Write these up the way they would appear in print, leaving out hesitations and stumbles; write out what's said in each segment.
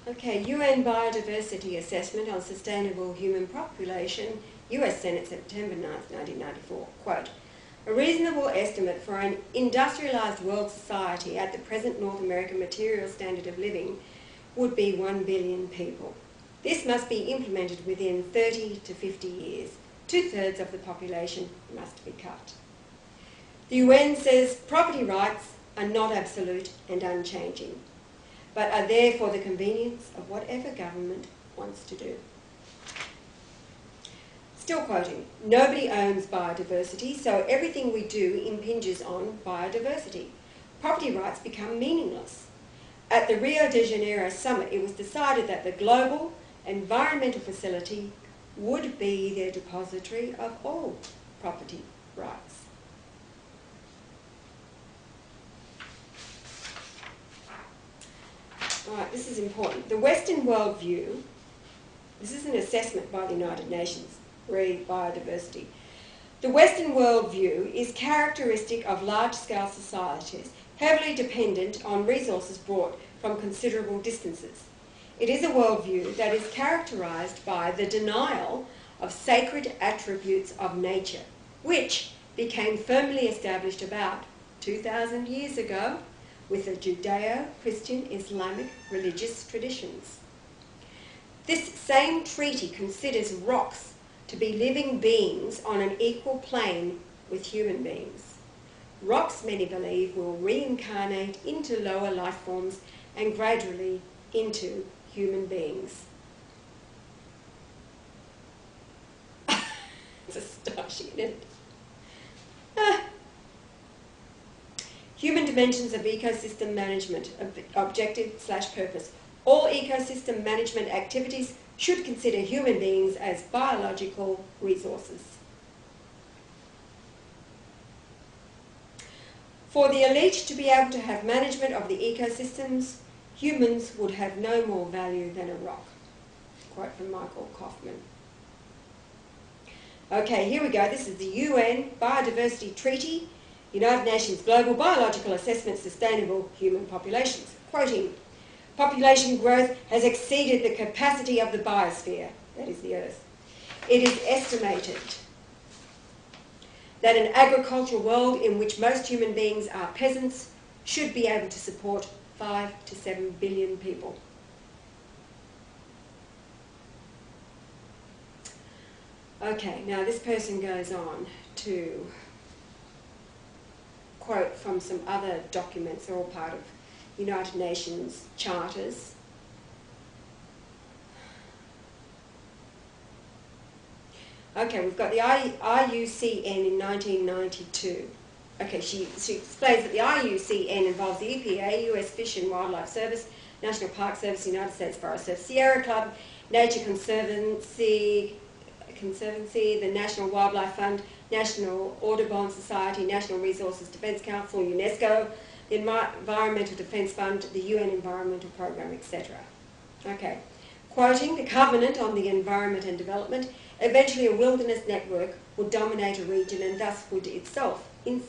Okay, UN Biodiversity Assessment on Sustainable Human Population, US Senate, September 9, 1994. Quote, a reasonable estimate for an industrialised world society at the present North American material standard of living would be 1 billion people. This must be implemented within 30 to 50 years. 2/3 of the population must be cut. The UN says property rights are not absolute and unchanging, but are there for the convenience of whatever government wants to do. Still quoting, nobody owns biodiversity, so everything we do impinges on biodiversity. Property rights become meaningless. At the Rio de Janeiro summit, it was decided that the global environmental facility would be the depository of all property rights. Right, this is important. The Western worldview, this is an assessment by the United Nations, biodiversity. The Western worldview is characteristic of large-scale societies, heavily dependent on resources brought from considerable distances. It is a worldview that is characterised by the denial of sacred attributes of nature, which became firmly established about 2,000 years ago with the Judeo-Christian Islamic religious traditions. This same treaty considers rocks to be living beings on an equal plane with human beings. Rocks, many believe, will reincarnate into lower life forms and gradually into human beings. It's astonishing, isn't it? Human dimensions of ecosystem management, objective/purpose. All ecosystem management activities should consider human beings as biological resources. For the elite to be able to have management of the ecosystems, humans would have no more value than a rock. Quote from Michael Kaufman. Okay, here we go. This is the UN Biodiversity Treaty, United Nations Global Biological Assessment Sustainable Human Populations. Quoting, population growth has exceeded the capacity of the biosphere, that is the Earth. It is estimated that an agricultural world in which most human beings are peasants should be able to support 5 to 7 billion people. Okay, now this person goes on to quote from some other documents. They're all part of United Nations charters. Okay, we've got the IUCN in 1992. Okay, she explains that the IUCN involves the EPA, US Fish and Wildlife Service, National Park Service, United States Forest Service, Sierra Club, Nature Conservancy, the National Wildlife Fund, National Audubon Society, National Resources Defence Council, UNESCO, the Environmental Defence Fund, the UN Environmental Programme, etc. Okay, quoting, the Covenant on the Environment and Development, eventually a wilderness network would dominate a region and thus would itself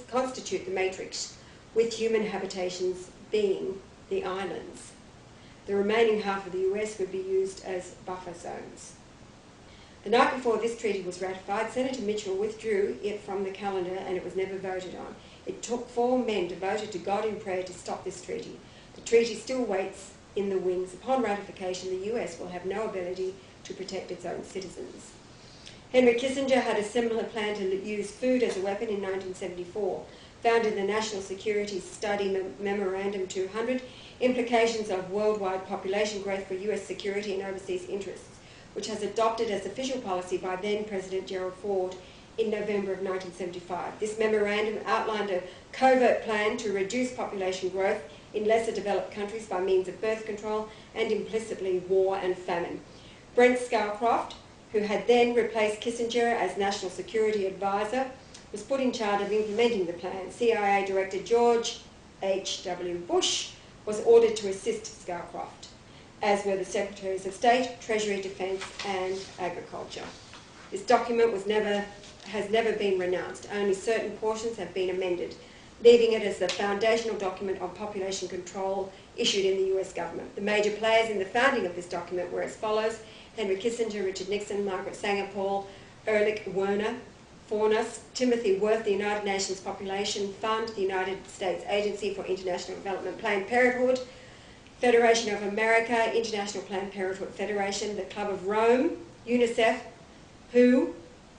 constitute the matrix, with human habitations being the islands. The remaining half of the US would be used as buffer zones. The night before this treaty was ratified, Senator Mitchell withdrew it from the calendar and it was never voted on. It took 4 men devoted to God in prayer to stop this treaty. The treaty still waits in the wings. Upon ratification, the US will have no ability to protect its own citizens. Henry Kissinger had a similar plan to use food as a weapon in 1974, found in the National Security Study Memorandum 200, Implications of Worldwide Population Growth for US Security and Overseas Interests, which was adopted as official policy by then-President Gerald Ford in November of 1975. This memorandum outlined a covert plan to reduce population growth in lesser developed countries by means of birth control and implicitly war and famine. Brent Scowcroft, who had then replaced Kissinger as National Security Advisor, was put in charge of implementing the plan. CIA Director George H.W. Bush was ordered to assist Scowcroft, as were the Secretaries of State, Treasury, Defence and Agriculture. This document has never been renounced. Only certain portions have been amended, leaving it as the foundational document on population control issued in the US government. The major players in the founding of this document were as follows: Henry Kissinger, Richard Nixon, Margaret Sanger, Paul Ehrlich Werner, Fornas, Timothy Worth, the United Nations Population Fund, the United States Agency for International Development, Planned Parenthood, Federation of America, International Planned Parenthood Federation, the Club of Rome, UNICEF, WHO,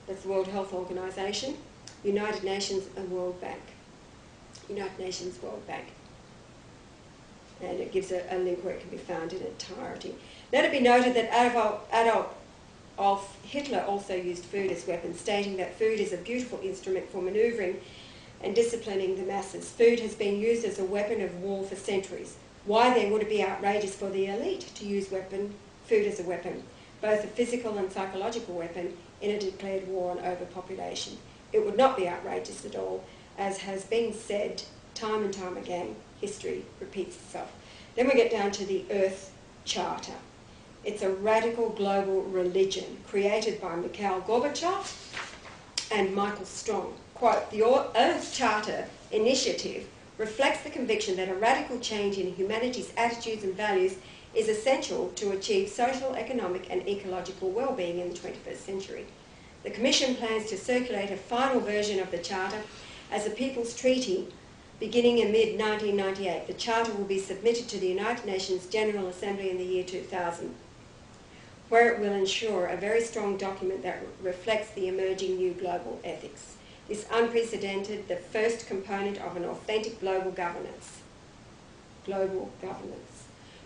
that's the World Health Organization, United Nations and World Bank. United Nations, World Bank. And it gives a link where it can be found in entirety. Let it be noted that Adolf Hitler also used food as weapons, stating that food is a beautiful instrument for manoeuvring and disciplining the masses. Food has been used as a weapon of war for centuries. Why then would it be outrageous for the elite to use food as a weapon, both a physical and psychological weapon, in a declared war on overpopulation? It would not be outrageous at all. As has been said time and time again, history repeats itself. Then we get down to the Earth Charter. It's a radical global religion created by Mikhail Gorbachev and Michael Strong. Quote, the Earth Charter initiative reflects the conviction that a radical change in humanity's attitudes and values is essential to achieve social, economic and ecological well-being in the 21st century. The Commission plans to circulate a final version of the Charter as a People's Treaty beginning in mid-1998. The Charter will be submitted to the United Nations General Assembly in the year 2000, where it will ensure a very strong document that reflects the emerging new global ethics. This unprecedented, the first component of an authentic global governance. Global governance.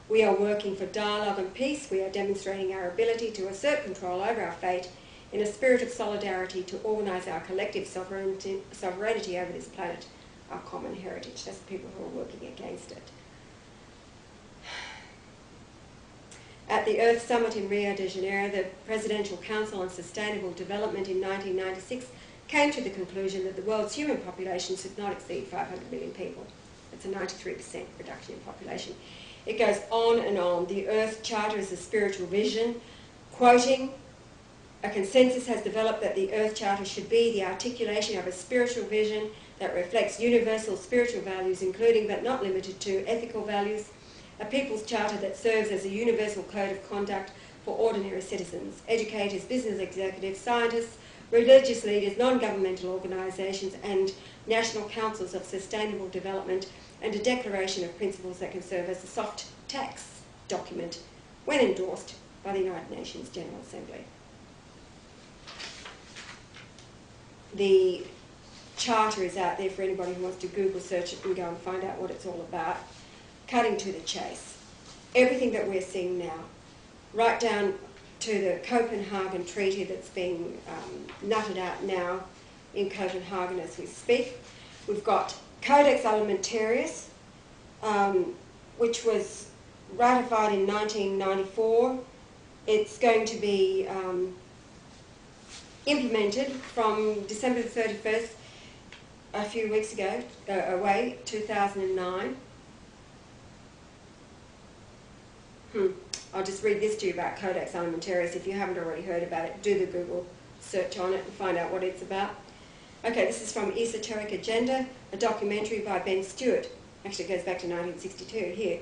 We are working for dialogue and peace. We are demonstrating our ability to assert control over our fate in a spirit of solidarity to organise our collective sovereignty over this planet, our common heritage. That's the people who are working against it. At the Earth Summit in Rio de Janeiro, the Presidential Council on Sustainable Development in 1996 came to the conclusion that the world's human population should not exceed 500 million people. That's a 93% reduction in population. It goes on and on. The Earth Charter is a spiritual vision. Quoting, a consensus has developed that the Earth Charter should be the articulation of a spiritual vision that reflects universal spiritual values, including but not limited to ethical values, a people's charter that serves as a universal code of conduct for ordinary citizens, educators, business executives, scientists, religious leaders, non-governmental organisations and national councils of sustainable development, and a declaration of principles that can serve as a soft tax document when endorsed by the United Nations General Assembly. The Charter is out there for anybody who wants to Google search it and go and find out what it's all about. Cutting to the chase. Everything that we're seeing now, right down to the Copenhagen Treaty that's being nutted out now in Copenhagen as we speak. We've got Codex Alimentarius, which was ratified in 1994. It's going to be implemented from December the 31st, a few weeks ago, 2009. I'll just read this to you about Codex Alimentarius. If you haven't already heard about it, do the Google search on it and find out what it's about. Okay, this is from Esoteric Agenda, a documentary by Ben Stewart. Actually, it goes back to 1962 here.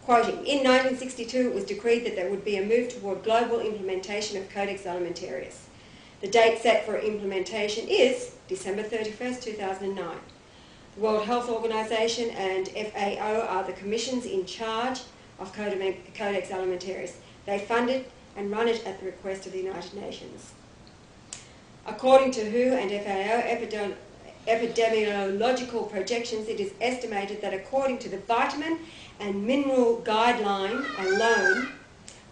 Quoting, in 1962 it was decreed that there would be a move toward global implementation of Codex Alimentarius. The date set for implementation is December 31st, 2009. The World Health Organization and FAO are the commissions in charge of Codex Alimentarius. They fund it and run it at the request of the United Nations. According to WHO and FAO epidemiological projections, it is estimated that according to the vitamin and mineral guideline alone,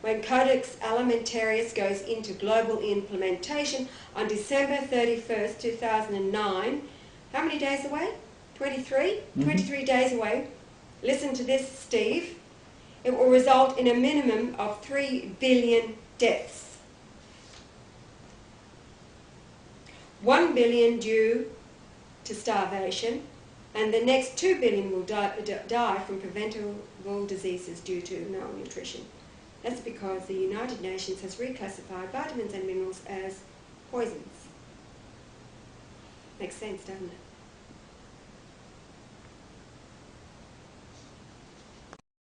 when Codex Alimentarius goes into global implementation on December 31st, 2009, how many days away? 23? Mm-hmm. 23 days away. Listen to this, Steve. It will result in a minimum of 3 billion deaths. 1 billion due to starvation, and the next 2 billion will die from preventable diseases due to malnutrition. That's because the United Nations has reclassified vitamins and minerals as poisons. Makes sense, doesn't it?